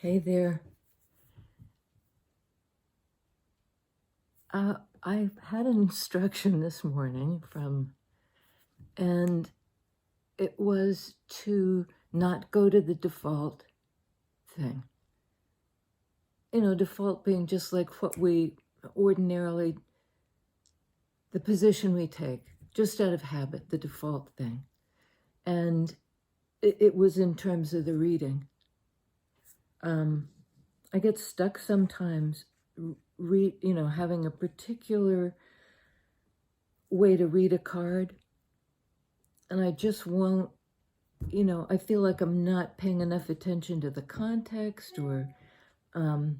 Hey there. I had an instruction this morning and it was to not go to the default thing. Default being just like what we ordinarily, the position we take, just out of habit, the default thing. And it was in terms of the reading. I get stuck sometimes having a particular way to read a card, and I just won't, I feel like I'm not paying enough attention to the context or, the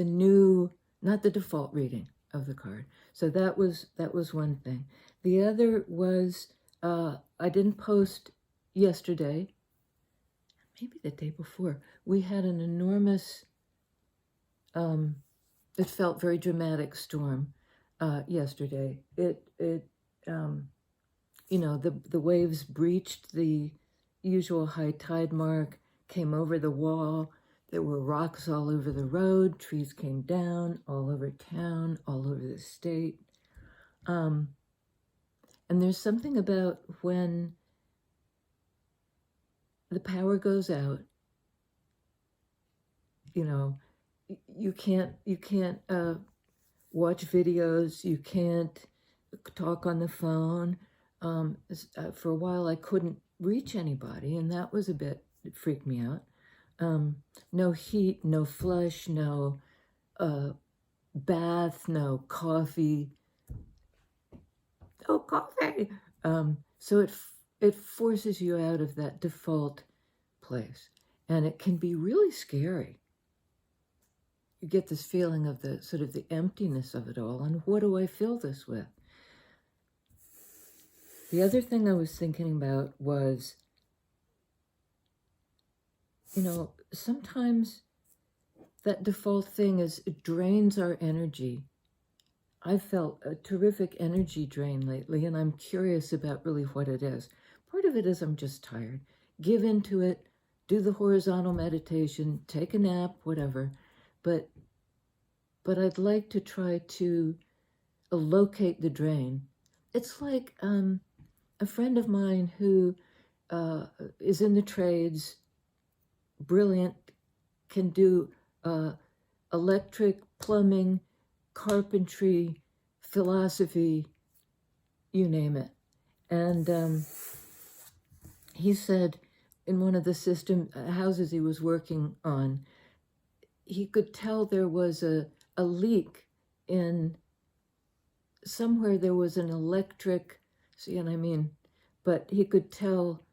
new, not the default reading of the card. So that was one thing. The other was, I didn't post yesterday, maybe the day before. We had an enormous, it felt very dramatic storm yesterday. The waves breached the usual high tide mark, came over the wall. There were rocks all over the road. Trees came down all over town, all over the state. And there's something about when the power goes out, you can't watch videos, you can't talk on the phone. For a while I couldn't reach anybody, and that was it freaked me out. No heat, no flush, no bath, no coffee. No coffee. So it forces you out of that default place, and it can be really scary. You get this feeling of the sort of the emptiness of it all, and what do I fill this with? The other thing I was thinking about was, sometimes that default thing it drains our energy. I felt a terrific energy drain lately, and I'm curious about really what it is. Part of it is I'm just tired. Give into it, do the horizontal meditation, take a nap, whatever. But I'd like to try to locate the drain. It's like a friend of mine who is in the trades, brilliant, can do electric, plumbing, carpentry, philosophy, you name it. And he said in one of the houses he was working on, he could tell there was a leak in somewhere. There was an electric, see what I mean? But he could tell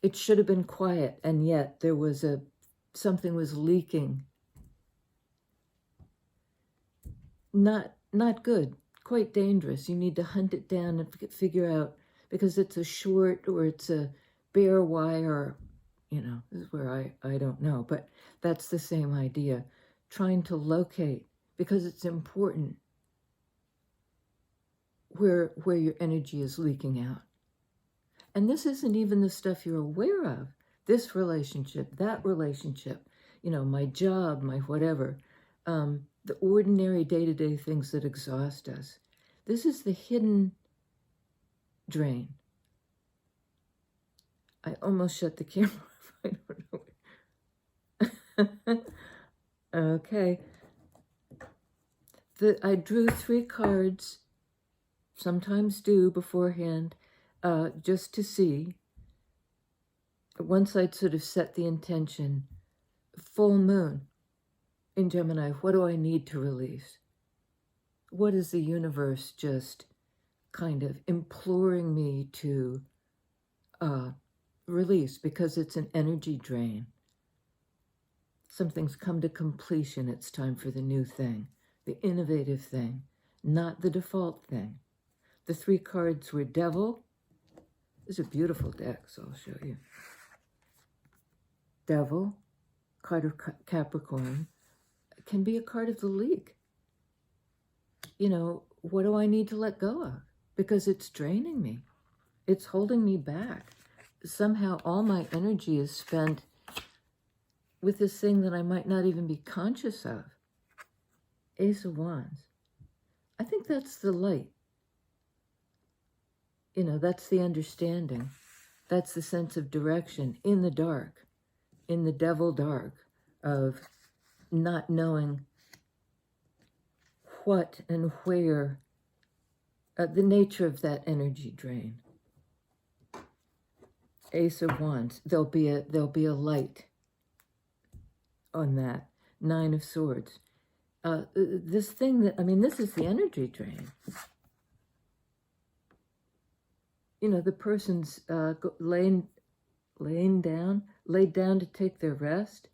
it should have been quiet, and yet there was something was leaking. Not good, quite dangerous. You need to hunt it down and figure out, because it's a short or it's a bare wire, this is where I don't know, but that's the same idea. Trying to locate, because it's important where your energy is leaking out. And this isn't even the stuff you're aware of. This relationship, that relationship, my job, my whatever, the ordinary day-to-day things that exhaust us. This is the hidden drain. I almost shut the camera off. I don't know. Okay. I drew 3 cards, sometimes do beforehand, just to see. Once I'd sort of set the intention, full moon in Gemini, what do I need to release? What is the universe just kind of imploring me to release, because it's an energy drain? Something's come to completion. It's time for the new thing, the innovative thing, not the default thing. The 3 cards were Devil. This is a beautiful deck, so I'll show you. Devil, card of Capricorn, can be a card of the leak. What do I need to let go of? Because it's draining me. It's holding me back. somehow all my energy is spent with this thing that I might not even be conscious of. Ace of Wands. I think that's the light. That's the understanding. That's the sense of direction in the dark, in the devil dark of not knowing what and where, the nature of that energy drain. Ace of Wands. There'll be a light on that. Nine of Swords. This thing this is the energy drain. The person's laid down to take their rest,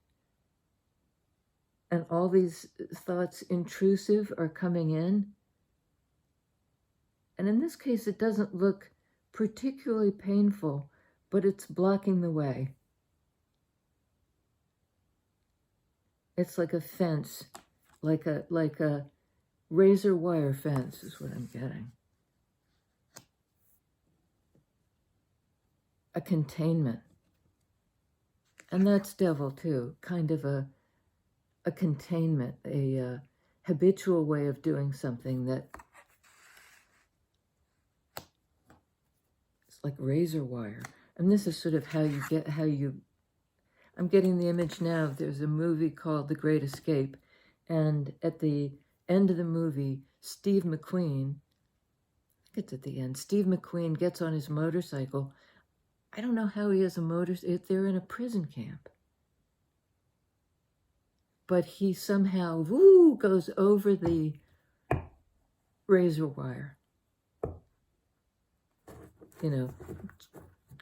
and all these thoughts intrusive are coming in. And in this case, it doesn't look particularly painful, but it's blocking the way. It's like a fence, like a razor wire fence is what I'm getting. A containment. And that's devil too, kind of a containment, a habitual way of doing something that it's like razor wire. And this is sort of I'm getting the image now. There's a movie called The Great Escape, and at the end of the movie, Steve McQueen, I think it's at the end, Steve McQueen gets on his motorcycle. I don't know how he has a motorcycle. They're in a prison camp. But he somehow, goes over the razor wire.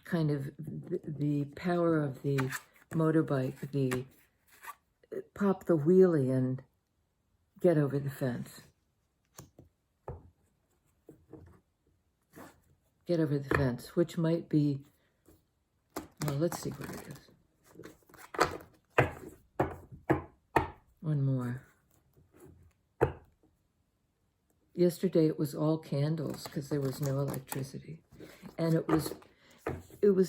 Kind of the power of the motorbike, pop the wheelie and get over the fence. Get over the fence, which might be, well, let's see what it is. One more. Yesterday it was all candles because there was no electricity. And it was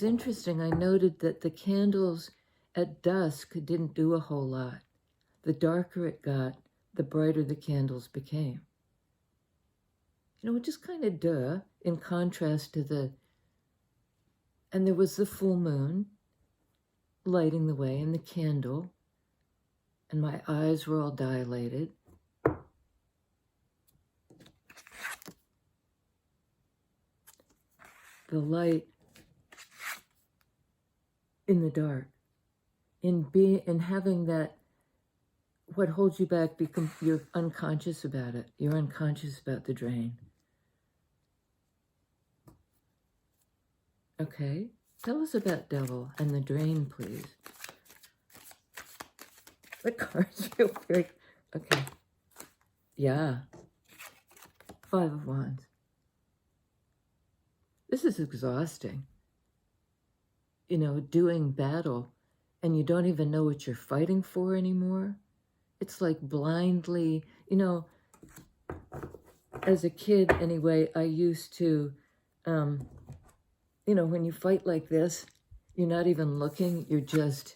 interesting. I noted that the candles at dusk didn't do a whole lot. The darker it got, the brighter the candles became. Which is kind of duh, in contrast to and there was the full moon lighting the way and the candle, and my eyes were all dilated. The light in the dark, in having that, what holds you back, you're unconscious about it. You're unconscious about the drain. Okay, tell us about devil and the drain, please. The cards feel very, okay. Yeah. Five of Wands. This is exhausting. Doing battle, and you don't even know what you're fighting for anymore. It's like blindly, as a kid anyway, I used to, when you fight like this, you're not even looking, you're just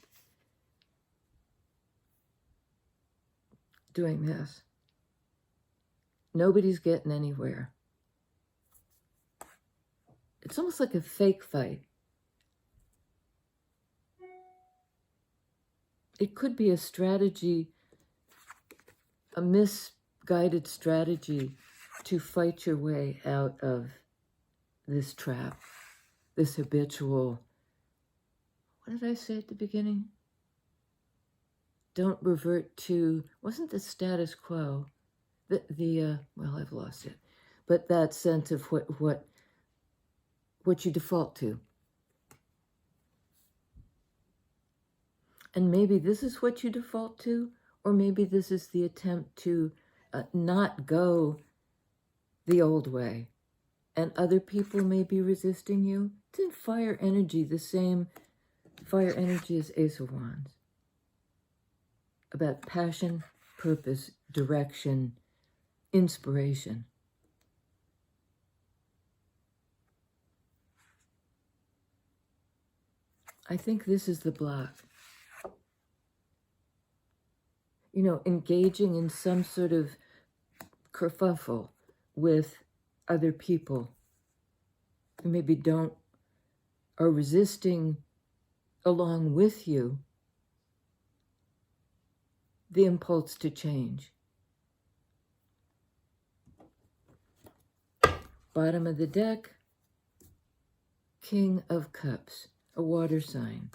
doing this. Nobody's getting anywhere. It's almost like a fake fight. It could be a strategy, a misguided strategy to fight your way out of this trap, this habitual, what did I say at the beginning? Don't revert to, wasn't the status quo, well, I've lost it, but that sense of what you default to. And maybe this is what you default to, or maybe this is the attempt to not go the old way. And other people may be resisting you. It's in fire energy, the same fire energy as Ace of Wands. About passion, purpose, direction, inspiration. I think this is the block. You know, engaging in some sort of kerfuffle with other people who maybe are resisting along with you the impulse to change. Bottom of the deck, King of Cups, a water sign.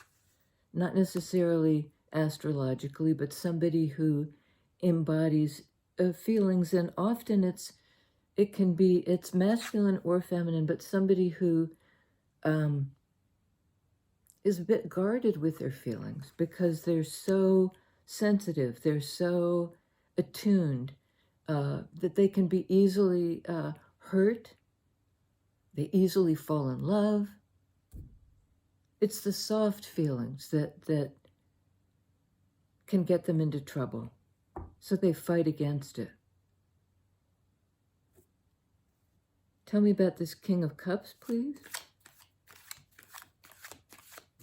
Not necessarily astrologically, but somebody who embodies feelings, and often it's masculine or feminine, but somebody who is a bit guarded with their feelings because they're so sensitive, they're so attuned that they can be easily hurt, they easily fall in love. It's the soft feelings that can get them into trouble, so they fight against it. Tell me about this King of Cups, please.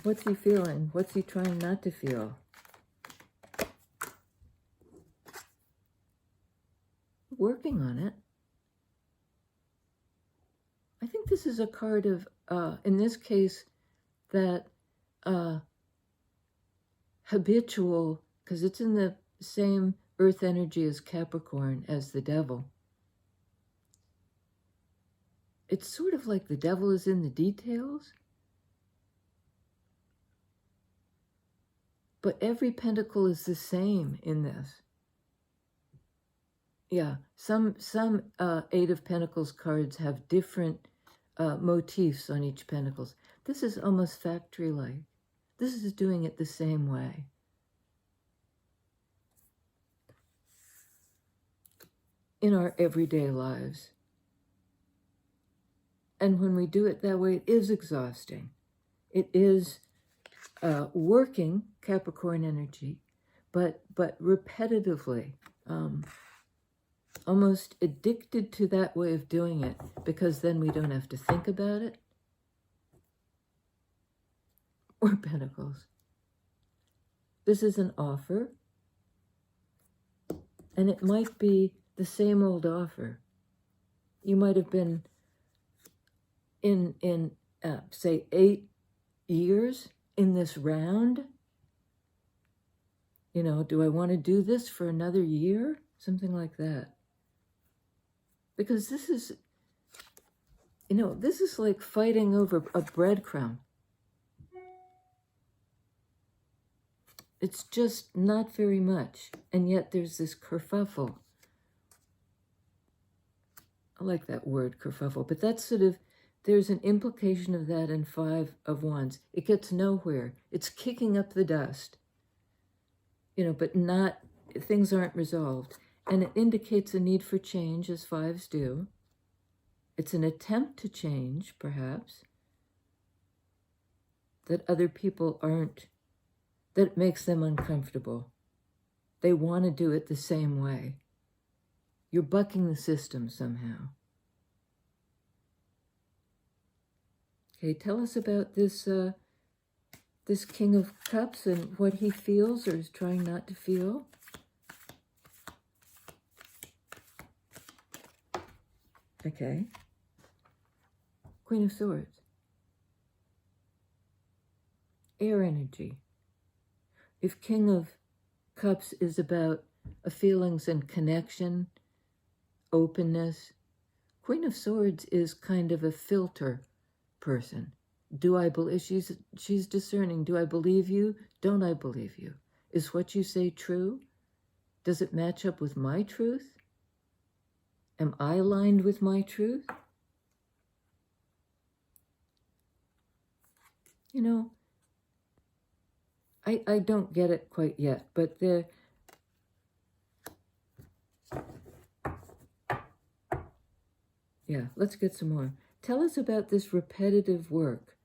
What's he feeling? What's he trying not to feel? Working on it. I think this is a card of, in this case, that habitual, because it's in the same earth energy as Capricorn, as the devil. It's sort of like the devil is in the details. But every pentacle is the same in this. Yeah, some Eight of Pentacles cards have different motifs on each pentacles. This is almost factory-like. This is doing it the same way. In our everyday lives. And when we do it that way, it is exhausting. It is working, Capricorn energy, but repetitively, almost addicted to that way of doing it, because then we don't have to think about it. Or Pentacles. This is an offer, and it might be the same old offer. You might have been in say 8 years in this round. You know, do I want to do this for another year? Something like that. Because this is, you know, this is like fighting over a breadcrumb. It's just not very much. And yet there's this kerfuffle. I like that word, kerfuffle, but that's sort of, there's an implication of that in Five of Wands. It gets nowhere. It's kicking up the dust. You know, but things aren't resolved. And it indicates a need for change, as fives do. It's an attempt to change, perhaps, that other people aren't, that makes them uncomfortable. They want to do it the same way. You're bucking the system somehow. Okay, tell us about this this King of Cups and what he feels or is trying not to feel. Okay. Queen of Swords. Air energy. If King of Cups is about feelings and connection, openness, Queen of Swords is kind of a filter person. Do I believe, she's discerning. Do I believe you? Don't I believe you? Is what you say true? Does it match up with my truth? Am I aligned with my truth? You know, I don't get it quite yet, but yeah, let's get some more. Tell us about this repetitive work,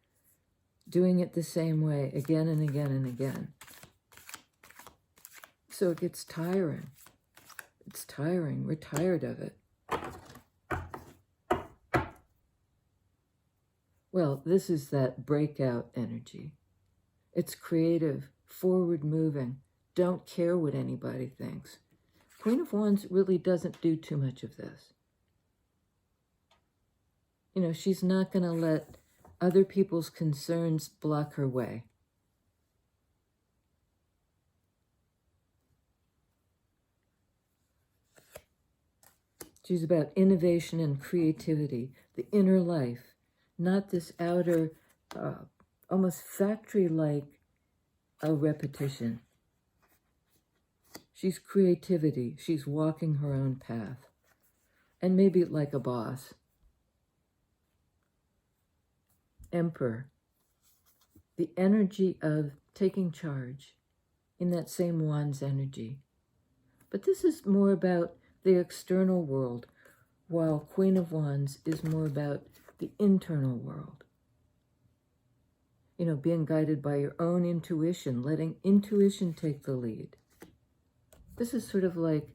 doing it the same way again and again and again. So it gets tiring. It's tiring. We're tired of it. Well, this is that breakout energy. It's creative, forward-moving, don't care what anybody thinks. Queen of Wands really doesn't do too much of this. You know, she's not going to let other people's concerns block her way. She's about innovation and creativity, the inner life, not this outer, almost factory-like repetition. She's creativity. She's walking her own path. And maybe like a boss. Emperor. The energy of taking charge in that same Wands energy. But this is more about the external world, while Queen of Wands is more about the internal world. You know, being guided by your own intuition, letting intuition take the lead. This is sort of like,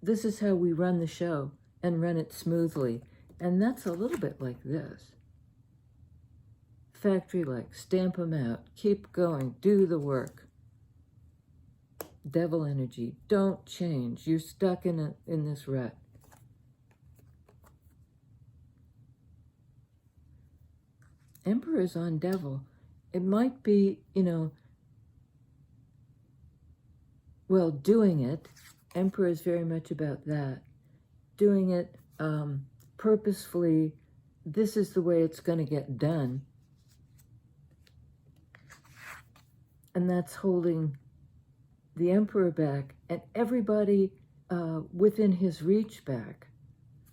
this is how we run the show and run it smoothly. And that's a little bit like this. Factory-like, stamp them out, keep going, do the work. Devil energy, don't change. You're stuck in this rut. Emperor is on devil. It might be, you know, well, doing it. Emperor is very much about that. Doing it purposefully. This is the way it's going to get done. And that's holding the Emperor back and everybody within his reach back.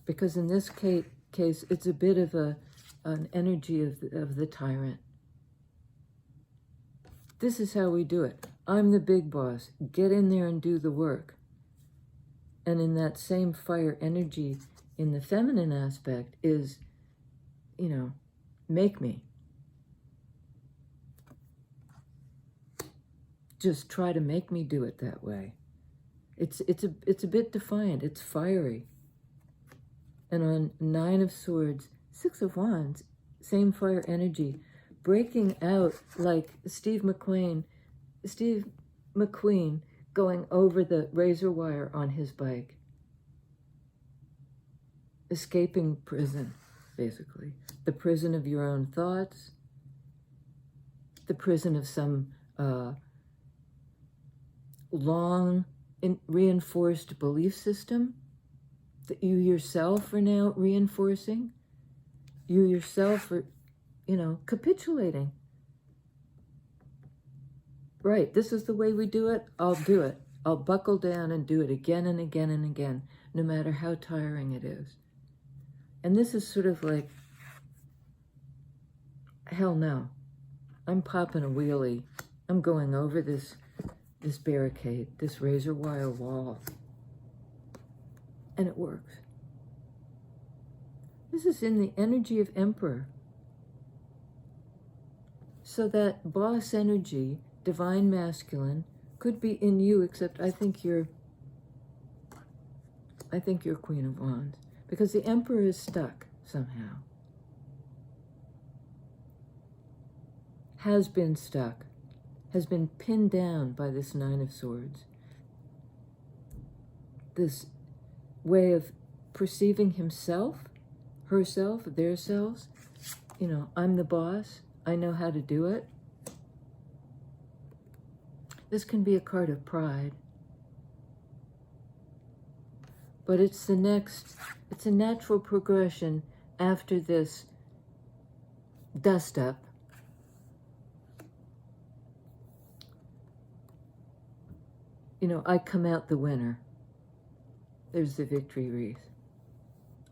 Because in this case, it's a bit of an energy of the tyrant. This is how we do it. I'm the big boss. Get in there and do the work. And in that same fire energy, in the feminine aspect is, you know, make me. Just try to make me do it that way. It's a bit defiant. It's fiery. And on 9 of Swords, 6 of Wands, same fire energy, breaking out like Steve McQueen going over the razor wire on his bike. Escaping prison, basically. The prison of your own thoughts. The prison of some long reinforced belief system that you yourself are now reinforcing. You yourself are, you know, capitulating. Right, this is the way we do it, I'll do it. I'll buckle down and do it again and again and again, no matter how tiring it is. And this is sort of like, hell no. I'm popping a wheelie. I'm going over this barricade, this razor wire wall. And it works. This is in the energy of Emperor. So that boss energy, divine masculine, could be in you, except I think you're Queen of Wands. Because the Emperor is stuck somehow. Has been stuck. Has been pinned down by this 9 of Swords. This way of perceiving himself, herself, their selves. You know, I'm the boss. I know how to do it. This can be a card of pride. But it's a natural progression after this dust up. You know, I come out the winner. There's the victory wreath.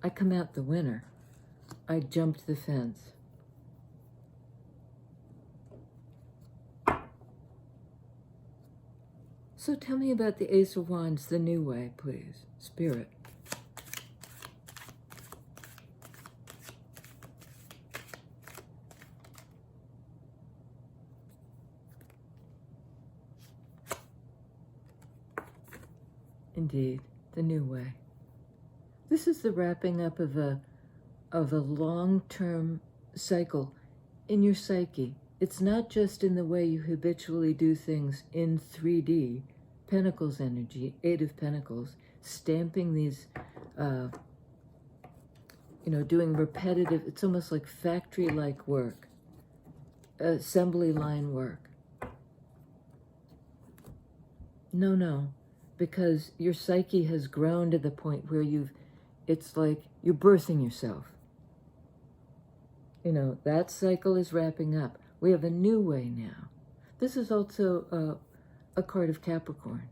I come out the winner. I jumped the fence. So tell me about the Ace of Wands the new way, please. Spirit. Indeed, the new way. This is the wrapping up of a long-term cycle in your psyche, it's not just in the way you habitually do things in 3D, Pentacles energy, Eight of Pentacles, stamping these, doing repetitive, it's almost like factory-like work, assembly line work. No, because your psyche has grown to the point where it's like you're birthing yourself. That cycle is wrapping up. We have a new way now. This is also a card of Capricorn.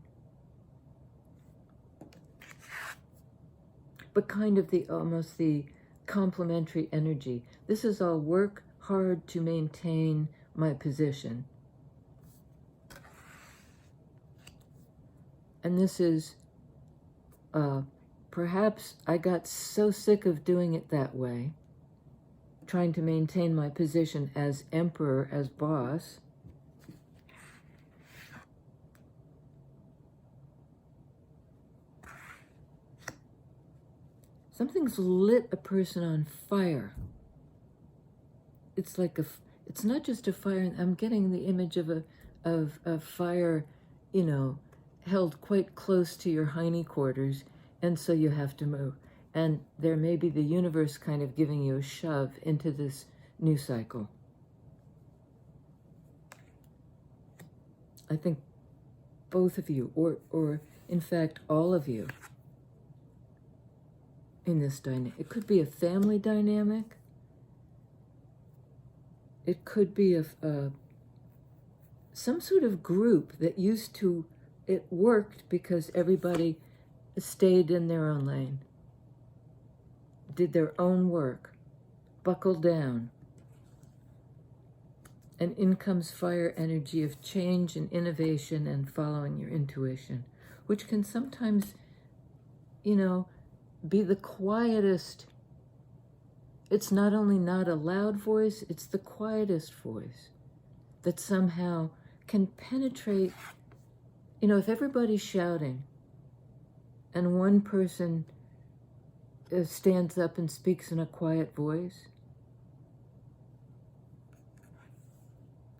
But kind of almost the complementary energy. This is all work hard to maintain my position. And this is, perhaps I got so sick of doing it that way, trying to maintain my position as emperor, as boss. Something's lit a person on fire. It's like it's not just a fire. I'm getting the image of a fire, held quite close to your hindquarters, and so you have to move. And there may be the universe kind of giving you a shove into this new cycle. I think both of you, or in fact all of you, in this dynamic. It could be a family dynamic. It could be some sort of group that it worked because everybody stayed in their own lane, did their own work, buckled down. And in comes fire energy of change and innovation and following your intuition, which can sometimes, be the quietest. It's not only not a loud voice, it's the quietest voice that somehow can penetrate. If everybody's shouting and one person stands up and speaks in a quiet voice,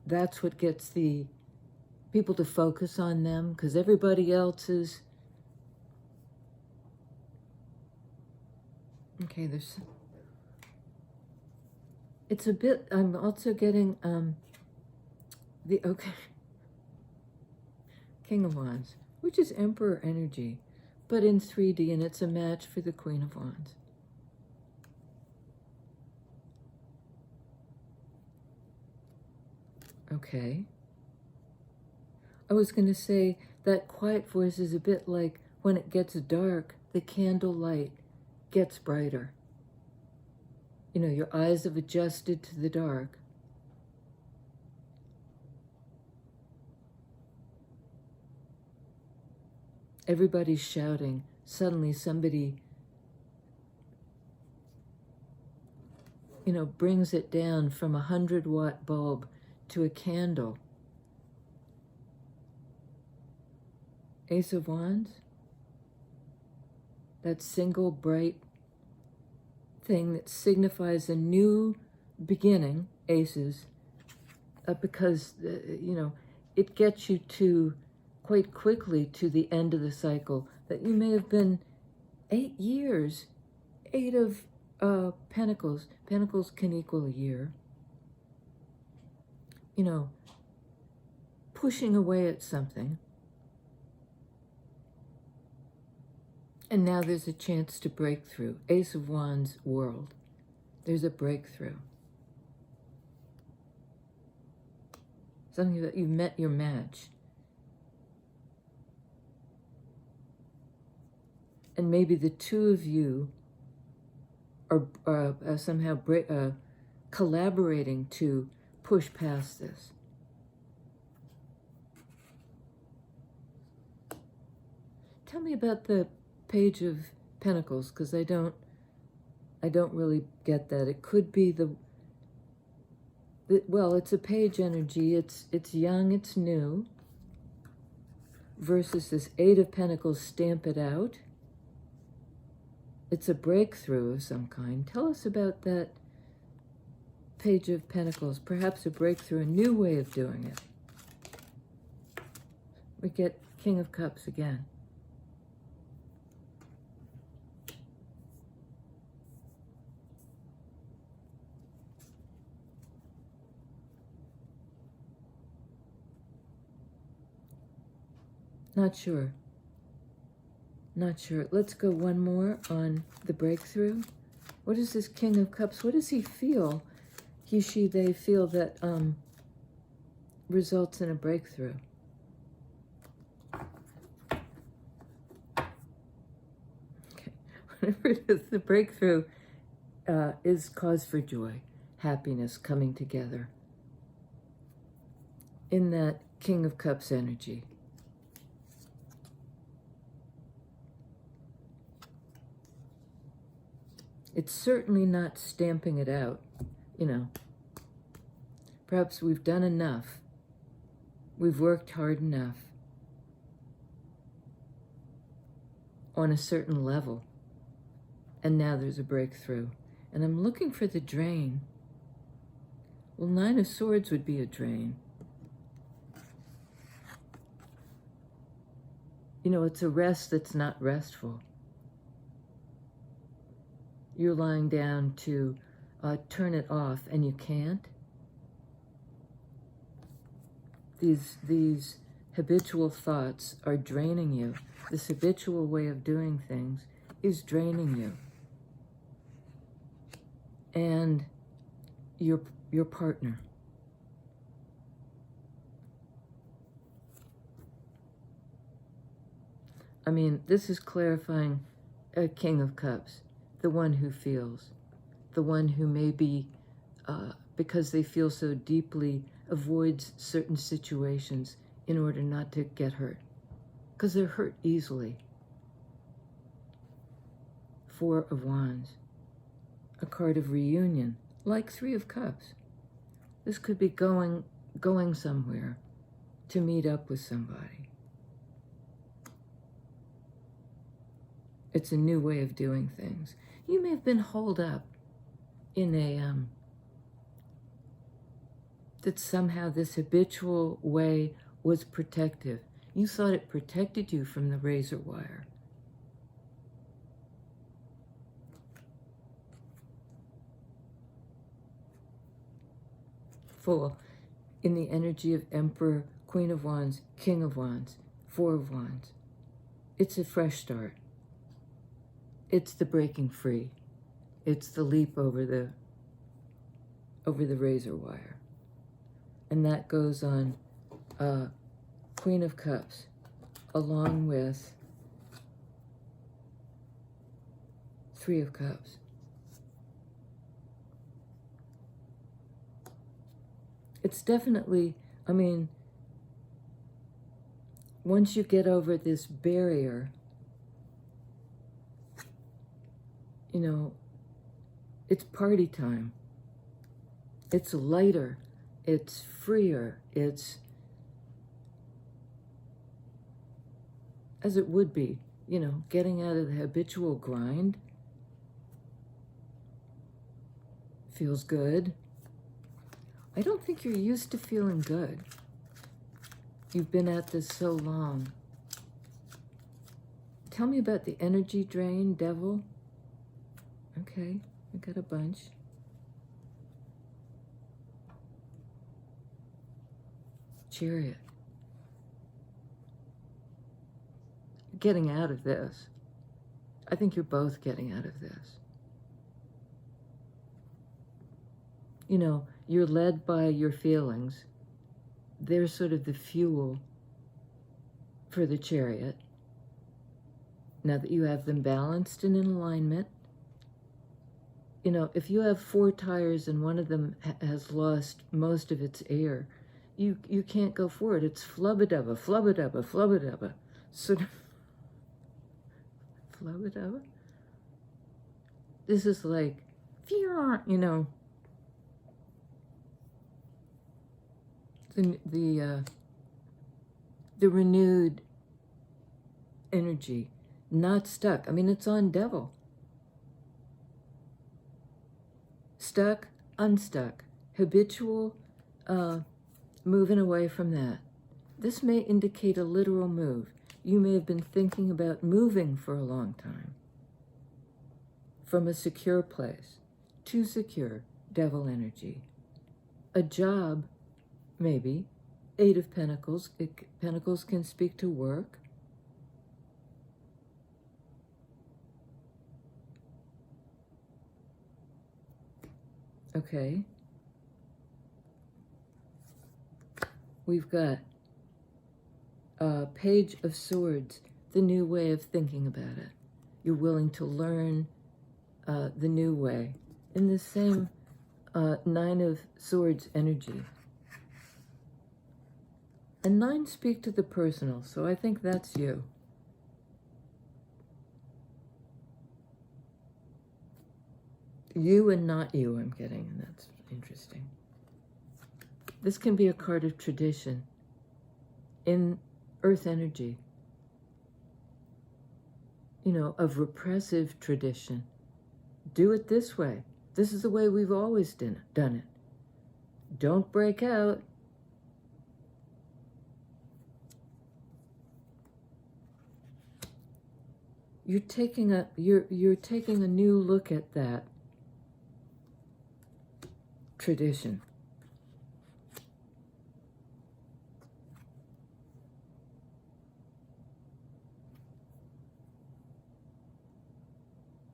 that's what gets the people to focus on them, because everybody else is, okay, it's a bit, I'm also getting, King of Wands, which is Emperor energy, but in 3D, and it's a match for the Queen of Wands. Okay. I was going to say that quiet voice is a bit like when it gets dark, the candle light gets brighter. Your eyes have adjusted to the dark. Everybody's shouting. Suddenly somebody, brings it down from a 100-watt bulb to a candle. Ace of Wands, that single bright thing that signifies a new beginning, aces, because, it gets you to quite quickly to the end of the cycle that you may have been 8 years, 8 of Pentacles. Pentacles can equal a year. Pushing away at something. And now there's a chance to break through. Ace of Wands, world. There's a breakthrough. Something that you've met your match. And maybe the two of you are somehow collaborating to push past this. Tell me about the Page of Pentacles, because I don't really get that. It could be well, it's a page energy. It's young, it's new. Versus this Eight of Pentacles, stamp it out. It's a breakthrough of some kind. Tell us about that Page of Pentacles, perhaps a breakthrough, a new way of doing it. We get King of Cups again. Not sure. Not sure. Let's go one more on the breakthrough. What is this King of Cups? What does he feel? He, she, they feel that results in a breakthrough. Okay. Whatever it is, the breakthrough is cause for joy, happiness, coming together. In that King of Cups energy. It's certainly not stamping it out, you know. Perhaps we've done enough. We've worked hard enough on a certain level. And now there's a breakthrough. And I'm looking for the drain. Well, 9 of Swords would be a drain. You know, it's a rest that's not restful. You're lying down to turn it off, and you can't. These habitual thoughts are draining you. This habitual way of doing things is draining you. And your partner. I mean, this is clarifying a King of Cups. The one who feels, the one who maybe, because they feel so deeply, avoids certain situations in order not to get hurt, because they're hurt easily. 4 of Wands, a card of reunion, like 3 of Cups. This could be going somewhere to meet up with somebody. It's a new way of doing things. You may have been holed up in a, that somehow this habitual way was protective. You thought it protected you from the razor wire. Full in the energy of Emperor, Queen of Wands, King of Wands, 4 of Wands. It's a fresh start. It's the breaking free. It's the leap over the razor wire. And that goes on Queen of Cups, along with 3 of Cups. It's definitely, I mean, once you get over this barrier, you know, it's party time. It's lighter. It's freer. It's as it would be, you know, getting out of the habitual grind. Feels good. I don't think you're used to feeling good. You've been at this so long. Tell me about the energy drain, Devil. Okay, I got a bunch. Chariot. Getting out of this. I think you're both getting out of this. You know, you're led by your feelings. They're sort of the fuel for the chariot. Now that you have them balanced and in alignment, you know, if you have 4 tires and one of them has lost most of its air, you can't go forward. It's flubba-dubba, flubba-dubba, flubba-dubba. Sort of flubba-dubba. This is like, you know, the renewed energy, not stuck. I mean, it's on Devil. Stuck, unstuck. habitual, moving away from that. This may indicate a literal move. You may have been thinking about moving for a long time from a secure place to secure, devil energy. A job, maybe, Eight of Pentacles. Pentacles can speak to work. Okay. We've got Page of Swords, the new way of thinking about it. You're willing to learn the new way. In the same Nine of Swords energy. And nine speak to the personal, so I think that's you. You and not you, I'm getting, and that's interesting. This can be a card of tradition in earth energy, you know, of repressive tradition. Do it this way. This is the way we've always done it. Don't break out. You're taking a new look at that tradition.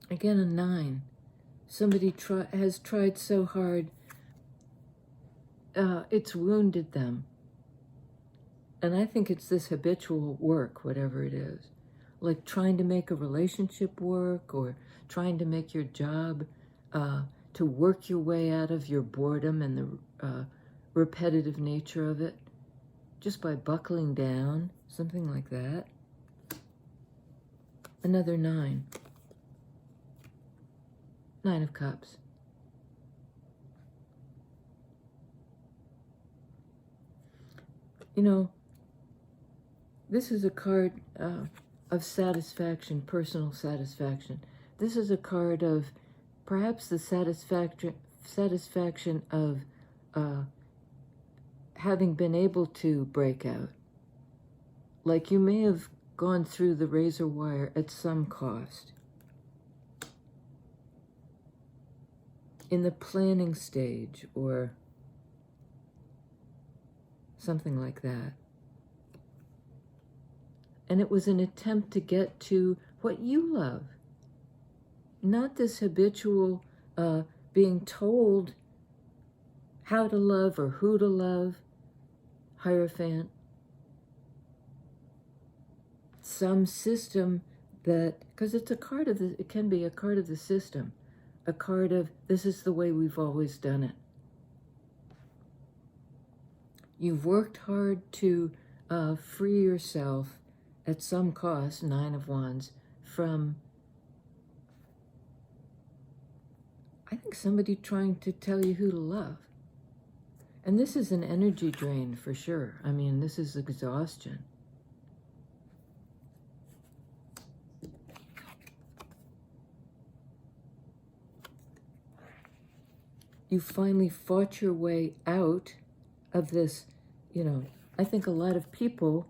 Again, a 9. Somebody has tried so hard, it's wounded them. And I think it's this habitual work, whatever it is. Like trying to make a relationship work, or trying to make your job, to work your way out of your boredom and the repetitive nature of it, just by buckling down, something like that. Another 9. 9 of Cups. You know, this is a card of satisfaction, personal satisfaction. This is a card of perhaps the satisfaction of having been able to break out. Like you may have gone through the razor wire at some cost. In the planning stage or something like that. And it was an attempt to get to what you love. Not this habitual being told how to love or who to love, Hierophant. Some system that, because it's a card of it can be a card of the system. A card of, this is the way we've always done it. You've worked hard to free yourself at some cost, 9 of Wands, from, I think, somebody trying to tell you who to love. And this is an energy drain for sure. I mean, this is exhaustion. You finally fought your way out of this, you know, I think a lot of people,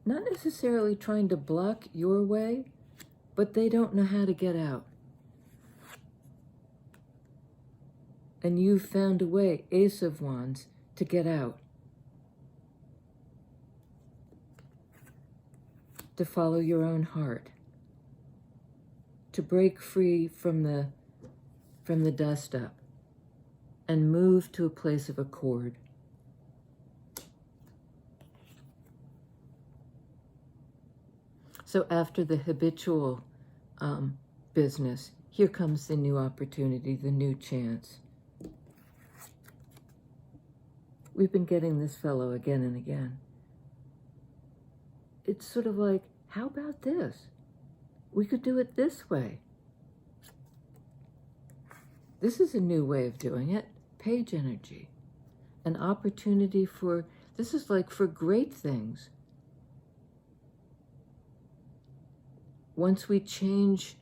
not necessarily trying to block your way, but they don't know how to get out. And you found a way, Ace of Wands, to get out. To follow your own heart. To break free from the dust up and move to a place of accord. So after the habitual business, here comes the new opportunity, the new chance. We've been getting this fellow again and again. It's sort of like, how about this? We could do it this way. This is a new way of doing it. Page energy. An opportunity for, this is like for great things. Once we change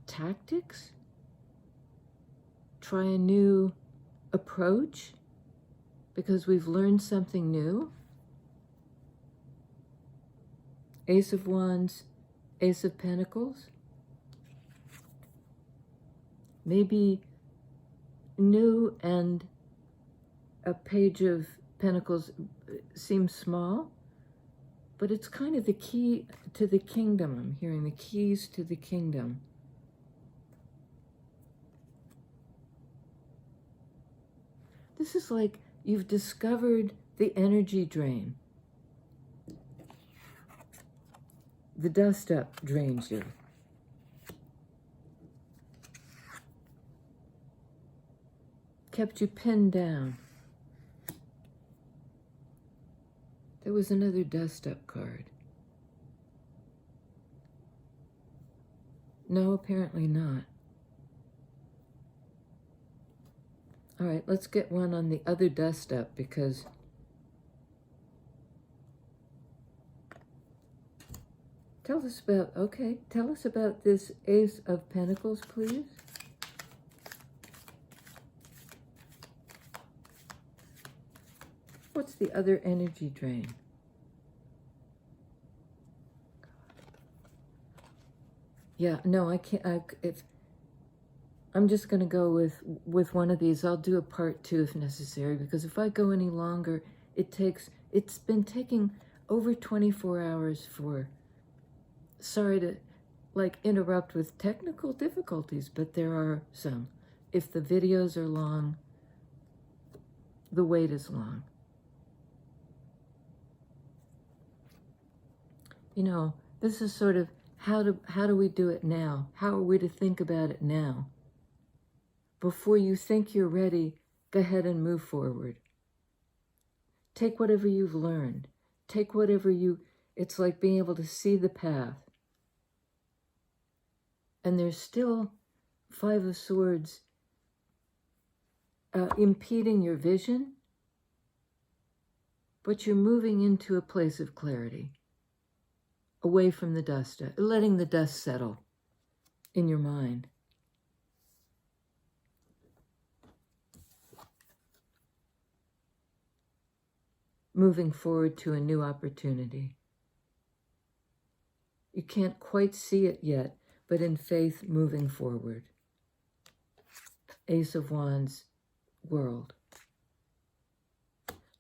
tactics, try a new approach because we've learned something new. Ace of Wands, Ace of Pentacles. Maybe new, and a Page of Pentacles seems small, but it's kind of the key to the kingdom. I'm hearing the keys to the kingdom. This is like you've discovered the energy drain. The dust up drains you. Kept you pinned down. There was another dust up card. No, apparently not. All right, let's get one on the other dust up, because tell us about this Ace of Pentacles, please. What's the other energy drain? Yeah, no, I can't. I'm just going to go with one of these. I'll do a part 2 if necessary, because if I go any longer, it's been taking over 24 hours for, sorry to interrupt with technical difficulties, but there are some. If the videos are long, the wait is long. You know, this is sort of how do we do it now? How are we to think about it now? Before you think you're ready, go ahead and move forward. Take whatever you've learned. Take whatever it's like being able to see the path. And there's still 5 of Swords impeding your vision, but you're moving into a place of clarity, away from the dust, letting the dust settle in your mind. Moving forward to a new opportunity. You can't quite see it yet, but in faith, moving forward. Ace of Wands, World.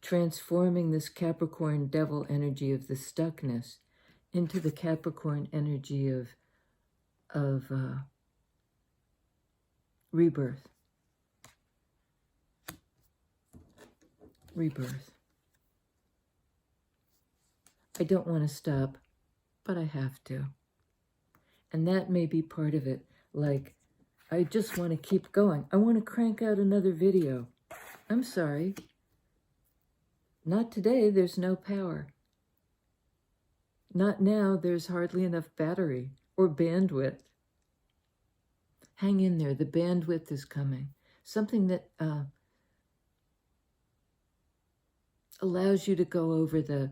Transforming this Capricorn devil energy of the stuckness into the Capricorn energy of rebirth. Rebirth. I don't want to stop, but I have to. And that may be part of it. Like, I just want to keep going. I want to crank out another video. I'm sorry. Not today, there's no power. Not now, there's hardly enough battery or bandwidth. Hang in there, the bandwidth is coming. Something that allows you to go over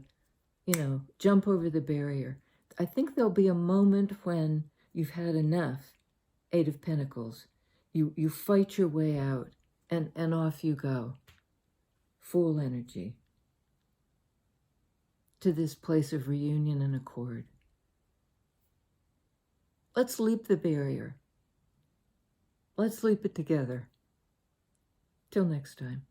jump over the barrier. I think there'll be a moment when you've had enough. 8 of Pentacles. You fight your way out, and off you go. Full energy. To this place of reunion and accord. Let's leap the barrier. Let's leap it together. Till next time.